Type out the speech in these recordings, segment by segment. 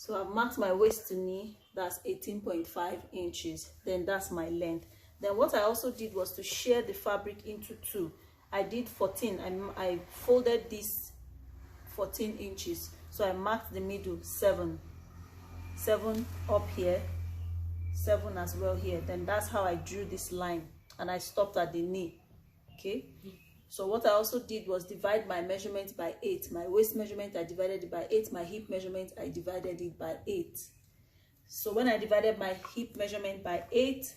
So I've marked my waist to knee, that's 18.5 inches. Then that's my length. Then what I also did was to share the fabric into two. I did 14. I folded this 14 inches. So I marked the middle 7 up here, 7 as well here. Then that's how I drew this line, and I stopped at the knee. Okay, so what I also did was divide my measurement by 8. My waist measurement, I divided it by 8. My hip measurement, I divided it by 8. So when I divided my hip measurement by 8,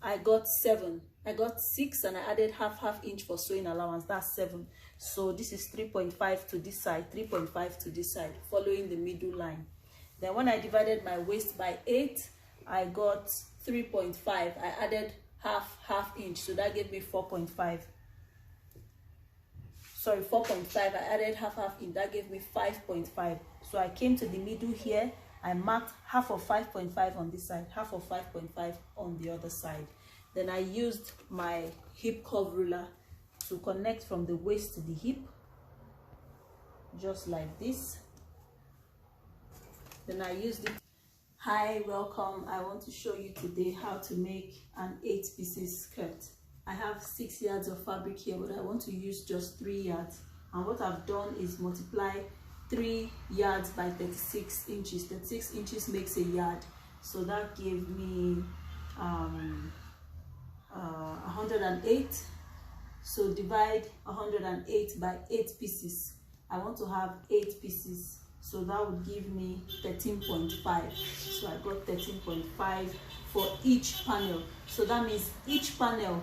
I got 7. I got 6, and I added half inch for sewing allowance. That's 7. So this is 3.5 to this side, 3.5 to this side, following the middle line. Then when I divided my waist by 8, I got 3.5. I added half inch, so that gave me 4.5. Sorry, 4.5. I added half inch, that gave me 5.5. So I came to the middle here. I marked half of 5.5 on this side, half of 5.5 on the other side. Then I used my hip curve ruler to connect from the waist to the hip, just like this. Then I used it. Hi, welcome. I want to show you today how to make an 8 pieces skirt. I have 6 yards of fabric here, but I want to use just 3 yards. And what I've done is multiply 3 yards by 36 inches. 36 inches makes a yard. So that gave me 108. So divide 108 by 8 pieces. I want to have 8 pieces. So that would give me 13.5. So I got 13.5 for each panel. So that means each panel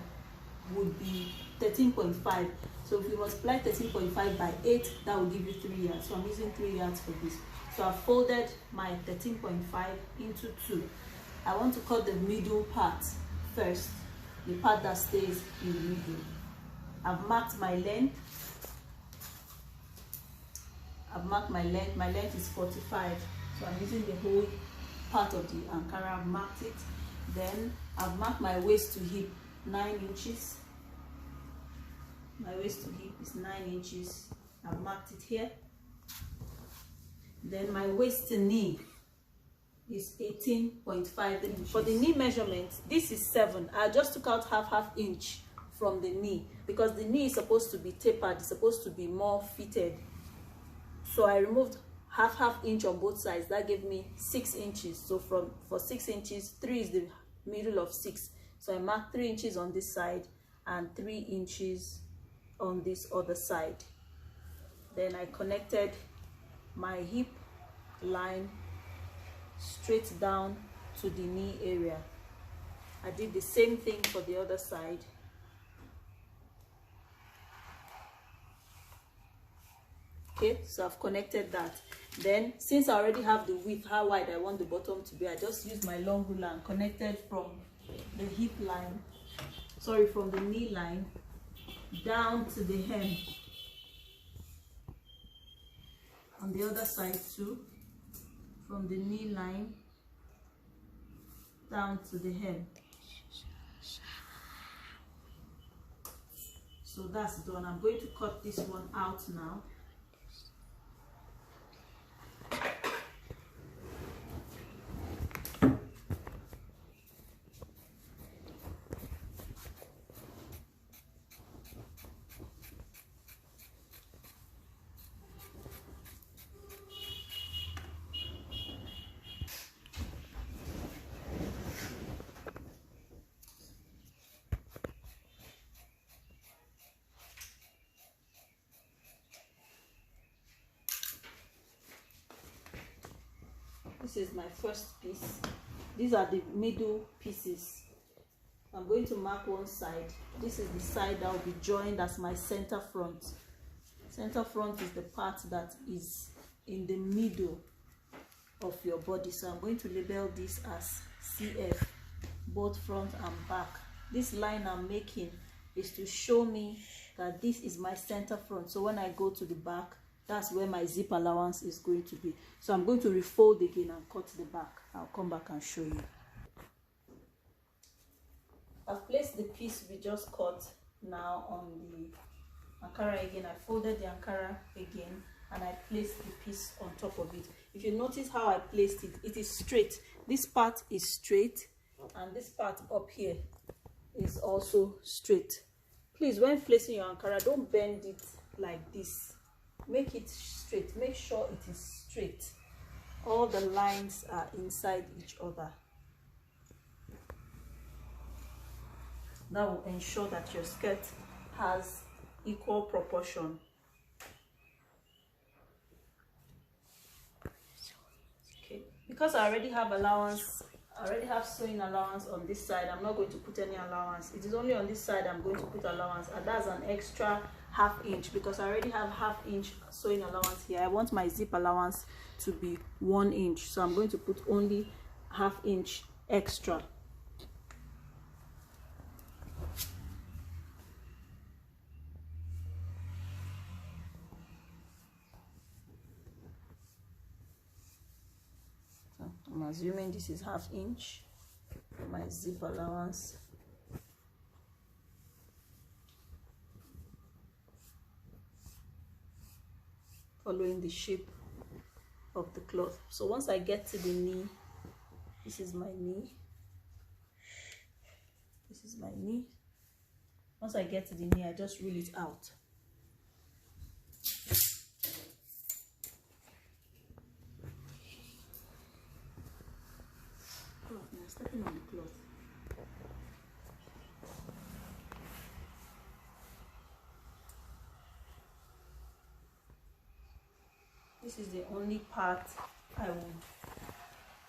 would be 13.5. So if you multiply 13.5 by 8, that will give you 3 yards. So I'm using 3 yards for this. So I folded my 13.5 into 2. I want to cut the middle part first, the part that stays in the middle. I've marked my length. My length is 45. So I'm using the whole part of the Ankara. I've marked it. Then I've marked my waist to hip 9 inches. My waist to hip is 9 inches. I've marked it here. Then my waist to knee is 18.5 inches. For the knee measurement, this is 7. I just took out half inch from the knee because the knee is supposed to be tapered. It's supposed to be more fitted. So I removed half inch on both sides. That gave me 6 inches. So for 6 inches, 3 is the middle of 6. So I marked 3 inches on this side and 3 inches on this other side. Then I connected my hip line straight down to the knee area. I did the same thing for the other side. Okay, so I've connected that. Then since I already have the width, how wide I want the bottom to be, I just used my long ruler and connected from the hip line, from the knee line down to the hem. On the other side too, from the knee line down to the hem. So that's done. I'm going to cut this one out now. This is my first piece. These are the middle pieces. I'm going to mark one side. This is the side that will be joined as my center front. Center front is the part that is in the middle of your body. So I'm going to label this as CF, both front and back. This line I'm making is to show me that this is my center front. So when I go to the back, that's where my zip allowance is going to be. So I'm going to refold again and cut the back. I'll come back and show you. I've placed the piece we just cut now on the Ankara again. I folded the Ankara again and I placed the piece on top of it. If you notice how I placed it, it is straight. This part is straight, and this part up here is also straight. Please, when placing your Ankara, don't bend it like this. Make it straight. Make sure it is straight. All the lines are inside each other. That will ensure that your skirt has equal proportion. Okay, because I already have allowance, I already have sewing allowance on this side, I'm not going to put any allowance. It is only on this side I'm going to put allowance, and that's an extra ½ inch because I already have ½ inch sewing allowance here. I want my zip allowance to be 1 inch, so I'm going to put only ½ inch extra. I'm assuming this is ½ inch for my zip allowance. Following the shape of the cloth. So once I get to the knee, this is my knee. This is my knee. Once I get to the knee, I just reel it out. Stepping on the cloth. This is the only part I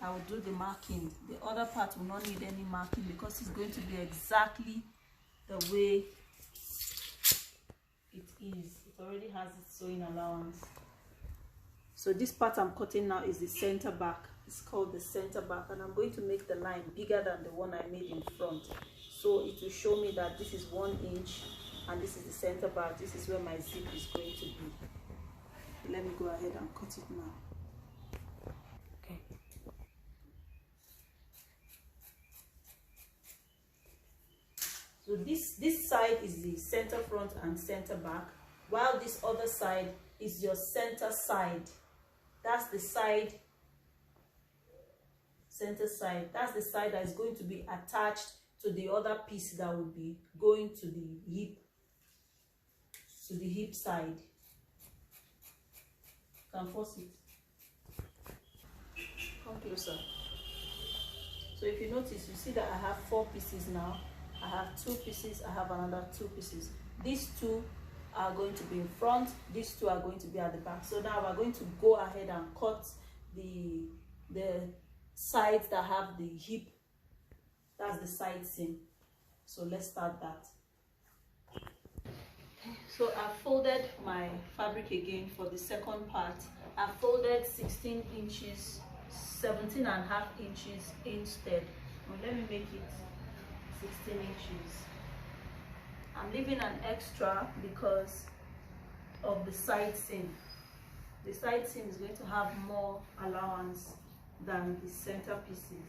will do the marking. The other part will not need any marking because it's going to be exactly the way it is. It already has its sewing allowance. So this part I'm cutting now is the center back. It's called the center back, and I'm going to make the line bigger than the one I made in front, so it will show me that this is 1 inch and this is the center back. This is where my zip is going to be. Let me go ahead and cut it now. Okay. So this side is the center front and center back, while this other side is your center side. That's the side, center side. That's the side that is going to be attached to the other piece that will be going to the hip side. You can force it. Come closer. So if you notice, you see that I have 4 pieces now. I have 2 pieces, I have another 2 pieces. These 2 are going to be in front, these 2 are going to be at the back. So now we're going to go ahead and cut the sides that have the hip. That's the side seam. So let's start that. So I folded my fabric again for the second part. I folded 16 inches, 17.5 inches instead. Well, let me make it 16 inches. I'm leaving an extra because of the side seam. The side seam is going to have more allowance than the center pieces.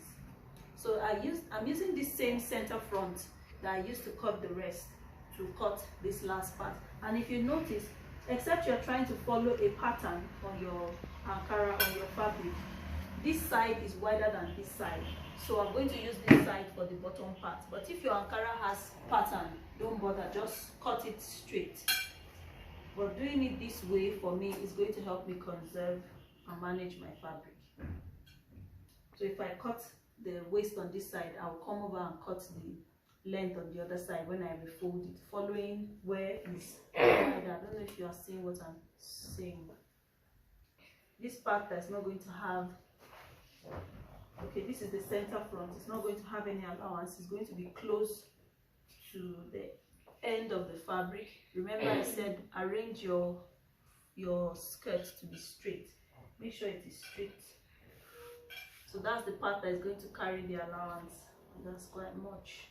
So I'm using this same center front that I used to cut the rest to cut this last part. And if you notice, except you're trying to follow a pattern on your Ankara, on your fabric, this side is wider than this side. So I'm going to use this side for the bottom part. But if your Ankara has pattern, don't bother, just cut it straight. But doing it this way for me is going to help me conserve and manage my fabric. So if I cut the waist on this side, I'll come over and cut the length on the other side when I refold it, following where it's wider. I don't know if you are seeing what I'm saying. This part that's not going to have, okay, this is the center front. It's not going to have any allowance. It's going to be close to the end of the fabric. Remember I said arrange your skirt to be straight. Make sure it is straight. So that's the part that is going to carry the allowance, and that's quite much.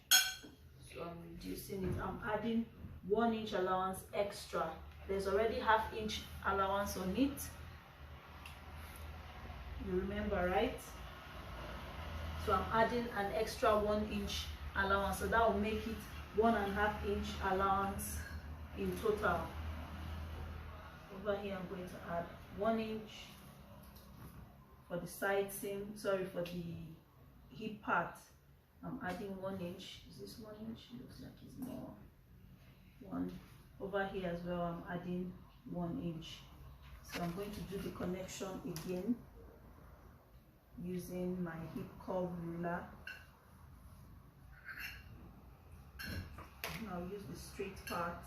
So I'm reducing it. I'm adding 1 inch allowance extra. There's already ½ inch allowance on it. You remember, right? So I'm adding an extra 1 inch allowance. So that will make it 1.5 inch allowance in total. Over here I'm going to add 1 inch for the side seam, sorry, for the hip part. I'm adding 1 inch. Is this 1 inch? It looks like it's more. 1. Over here as well I'm adding 1 inch. So I'm going to do the connection again using my hip curve ruler. I'll use the straight part.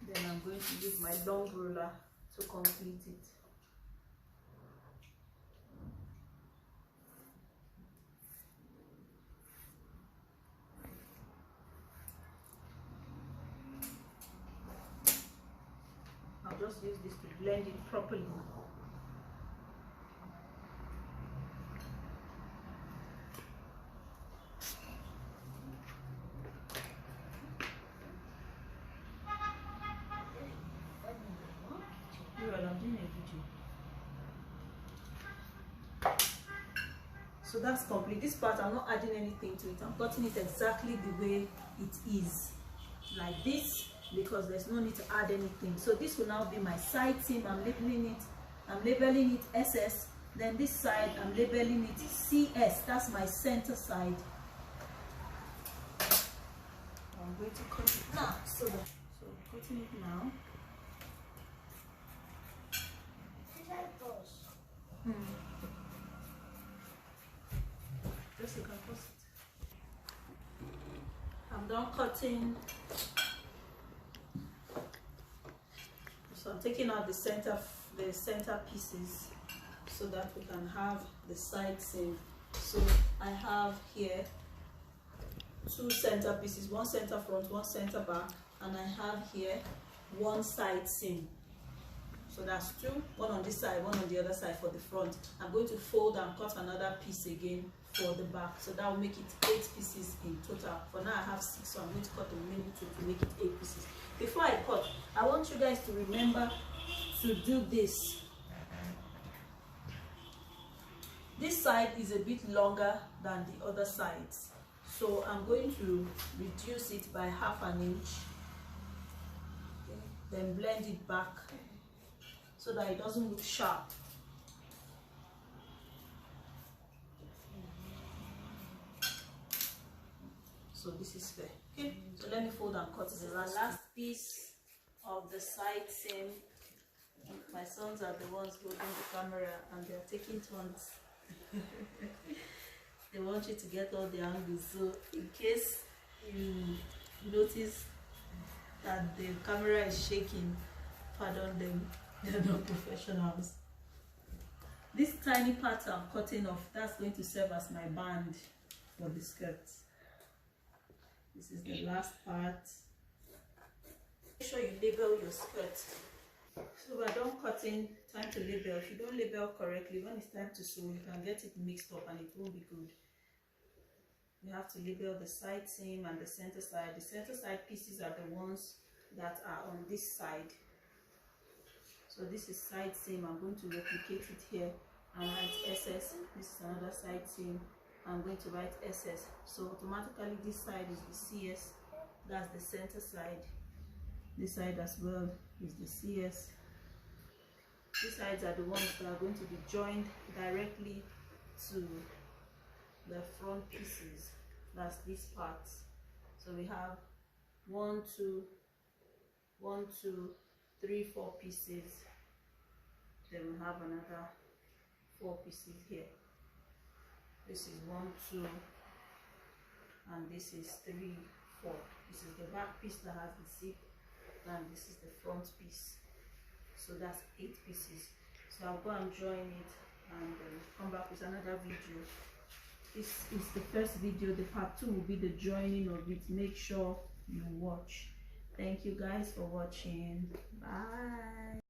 Then I'm going to use my long ruler to complete it. I'll just use this to blend it properly. I'm doing a video. So that's complete. This part I'm not adding anything to it. I'm cutting it exactly the way it is, like this, because there's no need to add anything. So this will now be my side seam. I'm labeling it SS. Then this side I'm labeling it CS. That's my center side. I'm going to cut it now. So I'm cutting it now. Just you can post it. I'm done cutting. So I'm taking out the center pieces so that we can have the side seam. So I have here 2 center pieces, 1 center front, 1 center back, and I have here 1 side seam. So that's 2, 1 on this side, 1 on the other side for the front. I'm going to fold and cut another piece again for the back. So that will make it 8 pieces in total. For now I have 6, so I'm going to cut the remaining 2 to make it 8 pieces. Before I cut, I want you guys to remember to do this. This side is a bit longer than the other sides. So I'm going to reduce it by ½ inch. Okay. Then blend it back so that it doesn't look sharp. So this is fair. Okay, so let me fold and cut the last piece of the side seam. My sons are the ones holding the camera and they're taking turns. They want you to get all the angles, so in case you notice that the camera is shaking, pardon them. They're not professionals. This tiny part I'm cutting off, that's going to serve as my band for the skirt. This is the last part. Make sure you label your skirt. So we're done cutting, time to label. If you don't label correctly, when it's time to sew, you can get it mixed up and it won't be good. You have to label the side seam and the center side. The center side pieces are the ones that are on this side. So this is side seam. I'm going to replicate it here and write SS. This is another side seam. I'm going to write SS. So automatically this side is the CS. That's the center side. This side as well is the CS. These sides are the ones that are going to be joined directly to the front pieces. That's these parts. So we have 1, 2, 3, 4 pieces. Then we have another 4 pieces here. This is 1, 2, and this is 3, 4. This is the back piece that has the zip, and this is the front piece. So that's 8 pieces. So I'll go and join it and come back with another video. This is the first video. The part 2 will be the joining of it. Make sure you watch. Thank you guys for watching. Bye.